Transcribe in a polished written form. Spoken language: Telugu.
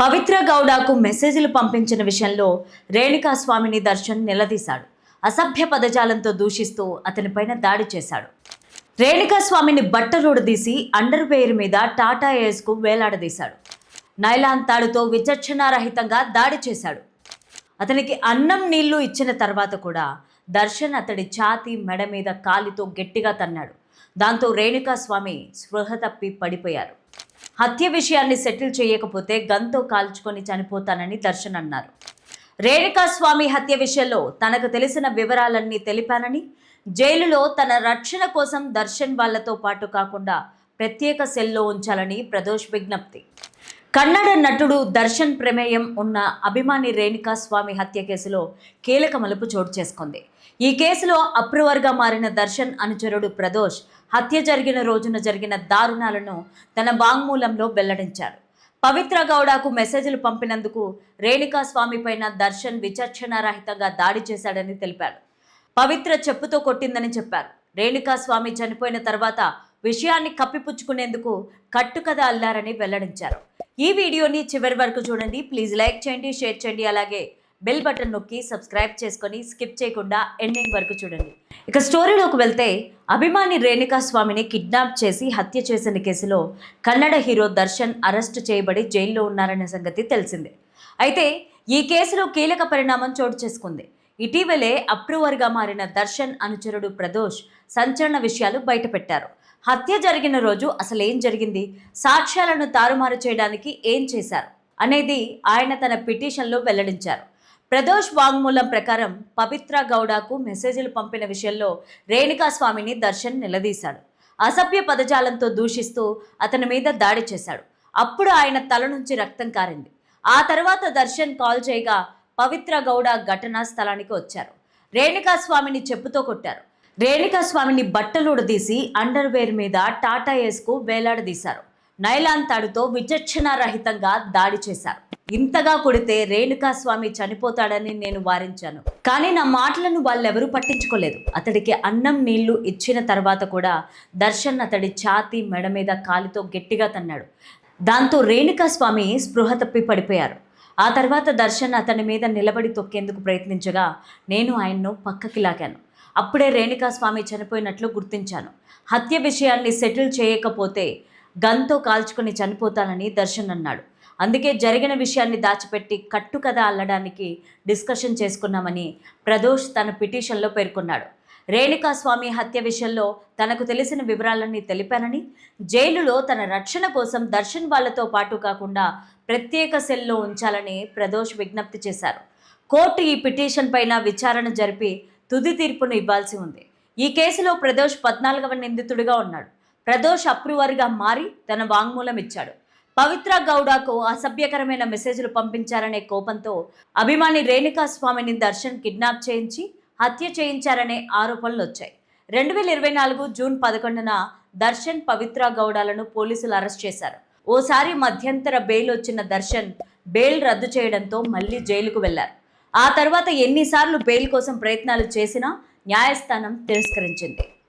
పవిత్ర గౌడకు మెసేజ్లు పంపించిన విషయంలో రేణుకాస్వామిని దర్శన్ నిలదీశాడు. అసభ్య పదజాలంతో దూషిస్తూ అతనిపైన దాడి చేశాడు. రేణుకాస్వామిని బట్టలుడదీసి అండర్వేర్ మీద టాటా ఏస్కు వేలాడదీశాడు. నైలాన్ తాడుతో విచక్షణారహితంగా దాడి చేశాడు. అతనికి అన్నం నీళ్లు ఇచ్చిన తర్వాత కూడా దర్శన్ అతడి ఛాతీ మెడ మీద కాలితో గట్టిగా తన్నాడు. దాంతో రేణుకాస్వామి స్పృహ తప్పి పడిపోయారు. హత్య విషయాన్ని సెటిల్ చేయకపోతే గన్తో కాల్చుకొని చనిపోతానని దర్శన్ అన్నారు. రేణుకాస్వామి హత్య విషయంలో తనకు తెలిసిన వివరాలన్నీ తెలిపానని, జైలులో తన రక్షణ కోసం దర్శన్ వాళ్లతో పాటు కాకుండా ప్రత్యేక సెల్లో ఉంచాలని ప్రదోష్ విజ్ఞప్తి. కన్నడ నటుడు దర్శన్ ప్రమేయం ఉన్న అభిమాని రేణుకాస్వామి హత్య కేసులో కీలక మలుపు చోటు చేసుకుంది. ఈ కేసులో అప్రూవర్గా మారిన దర్శన్ అనుచరుడు ప్రదోష్ హత్య జరిగిన రోజున జరిగిన దారుణాలను తన వాంగ్మూలంలో వెల్లడించారు. పవిత్ర గౌడకు మెసేజ్లు పంపినందుకు రేణుకాస్వామి పైన దర్శన్ విచక్షణారహితంగా దాడి చేశాడని తెలిపాడు. పవిత్ర చెప్పుతో కొట్టిందని చెప్పారు. రేణుకాస్వామి చనిపోయిన తర్వాత విషయాన్ని కప్పిపుచ్చుకునేందుకు కట్టుకథ అల్లారని వెల్లడించారు. ఈ వీడియోని చివరి వరకు చూడండి. ప్లీజ్ లైక్ చేయండి, షేర్ చేయండి, అలాగే బెల్ బటన్ నొక్కి సబ్స్క్రైబ్ చేసుకొని స్కిప్ చేయకుండా ఎండింగ్ వరకు చూడండి. ఇక స్టోరీలోకి వెళ్తే, అభిమాని రేణుకాస్వామిని కిడ్నాప్ చేసి హత్య చేసిన కేసులో కన్నడ హీరో దర్శన్ అరెస్టు చేయబడి జైల్లో ఉన్నారనే సంగతి తెలిసిందే. అయితే ఈ కేసులో కీలక పరిణామం చోటు చేసుకుంది. ఇటీవలే అప్రూవర్గా మారిన దర్శన్ అనుచరుడు ప్రదోష్ సంచలన విషయాలు బయటపెట్టారు. హత్య జరిగిన రోజు అసలేం జరిగింది, సాక్ష్యాలను తారుమారు చేయడానికి ఏం చేశారు అనేది ఆయన తన పిటిషన్లో వెల్లడించారు. ప్రదోష్ వాంగ్మూలం ప్రకారం పవిత్ర గౌడకు మెసేజ్లు పంపిన విషయంలో రేణుకాస్వామిని దర్శన్ నిలదీశాడు. అసభ్య పదజాలంతో దూషిస్తూ అతని మీద దాడి చేశాడు. అప్పుడు ఆయన తల నుంచి రక్తం కారింది. ఆ తర్వాత దర్శన్ కాల్ చేయగా పవిత్ర గౌడ ఘటనా స్థలానికి వచ్చారు. రేణుకాస్వామిని చెప్పుతో కొట్టారు. రేణుకాస్వామిని బట్టలుడదీసి అండర్వేర్ మీద టాటా ఏస్కు వేలాడదీశారు. నైలాన్ తాడుతో విచక్షణారహితంగా దాడి చేశారు. ఇంతగా కొడితే రేణుకాస్వామి చనిపోతాడని నేను వారించాను, కానీ నా మాటలను వాళ్ళెవరూ పట్టించుకోలేదు. అతడికి అన్నం నీళ్లు ఇచ్చిన తర్వాత కూడా దర్శన్ అతడి ఛాతీ మెడ మీద కాలితో గట్టిగా తన్నాడు. దాంతో రేణుకాస్వామి స్పృహ తప్పి పడిపోయారు. ఆ తర్వాత దర్శన్ అతని మీద నిలబడి తొక్కేందుకు ప్రయత్నించగా నేను ఆయన్ను పక్కకి లాగాను. అప్పుడే రేణుకాస్వామి చనిపోయినట్లు గుర్తించాను. హత్య విషయాన్ని సెటిల్ చేయకపోతే గన్తో కాల్చుకొని చనిపోతానని దర్శన్ అన్నాడు. అందుకే జరిగిన విషయాన్ని దాచిపెట్టి కట్టుకథ అల్లడానికి డిస్కషన్ చేసుకున్నామని ప్రదోష్ తన పిటిషన్లో పేర్కొన్నాడు. రేణుకాస్వామి హత్య విషయంలో తనకు తెలిసిన వివరాలన్నీ తెలిపానని, జైలులో తన రక్షణ కోసం దర్శన్ వాళ్లతో పాటు కాకుండా ప్రత్యేక సెల్లో ఉంచాలని ప్రదోష్ విజ్ఞప్తి చేశారు. కోర్టు ఈ పిటిషన్ పైన విచారణ జరిపి తుది తీర్పును ఇవ్వాల్సి ఉంది. ఈ కేసులో ప్రదోష్ 14వ నిందితుడిగా ఉన్నాడు. ప్రదోష్ అప్రూవర్గా మారి తన వాంగ్మూలం ఇచ్చాడు. పవిత్ర గౌడకు అసభ్యకరమైన మెసేజ్లు పంపించారనే కోపంతో అభిమాని రేణుకాస్వామిని దర్శన్ కిడ్నాప్ చేయించి హత్య చేయించారనే ఆరోపణలు వచ్చాయి. 2024 జూన్ 11న దర్శన్ పవిత్ర గౌడలను పోలీసులు అరెస్ట్ చేశారు. ఓసారి మధ్యంతర బెయిల్ వచ్చిన దర్శన్ బెయిల్ రద్దు చేయడంతో మళ్లీ జైలుకు వెళ్లారు. ఆ తర్వాత ఎన్నిసార్లు బెయిల్ కోసం ప్రయత్నాలు చేసినా న్యాయస్థానం తిరస్కరించింది.